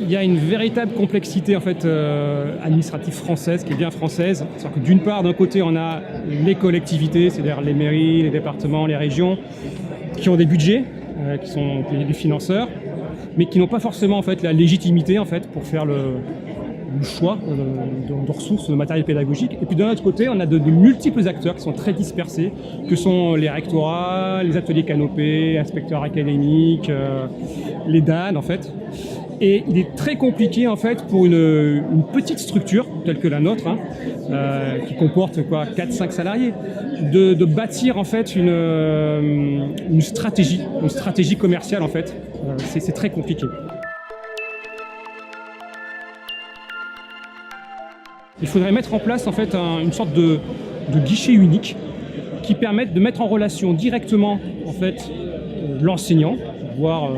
Il y a une véritable complexité en fait, administrative française, qui est bien française. C'est-à-dire que d'une part, d'un côté, on a les collectivités, c'est-à-dire les mairies, les départements, les régions, qui ont des budgets, qui sont des financeurs, mais qui n'ont pas forcément en fait, la légitimité en fait, pour faire le choix de ressources, de matériel pédagogique. Et puis d'un autre côté, on a de multiples acteurs qui sont très dispersés, que sont les rectorats, les ateliers canopés, inspecteurs académiques, les DAN en fait. Et il est très compliqué en fait pour une petite structure telle que la nôtre, qui comporte 4-5 salariés, de bâtir en fait une stratégie commerciale en fait. C'est très compliqué. Il faudrait mettre en place en fait une sorte de guichet unique qui permette de mettre en relation directement en fait l'enseignant, voire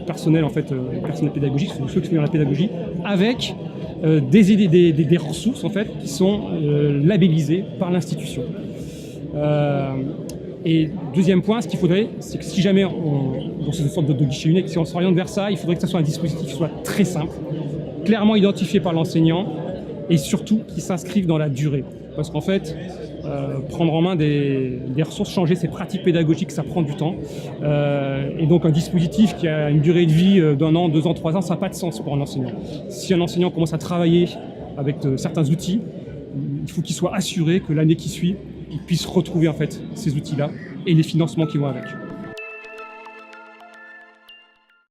personnel en fait, personnel pédagogique, ceux qui font la pédagogie, avec des ressources en fait qui sont labellisées par l'institution. Et deuxième point, ce qu'il faudrait, c'est que si jamais dans cette sorte de guichet unique, si on s'oriente vers ça, il faudrait que ce soit un dispositif qui soit très simple, clairement identifié par l'enseignant et surtout qui s'inscrive dans la durée. Parce qu'en fait, prendre en main des ressources, changer ses pratiques pédagogiques, ça prend du temps. Et donc un dispositif qui a une durée de vie d'1 an, 2 ans, 3 ans, ça n'a pas de sens pour un enseignant. Si un enseignant commence à travailler avec certains outils, il faut qu'il soit assuré que l'année qui suit, il puisse retrouver en fait ces outils-là et les financements qui vont avec.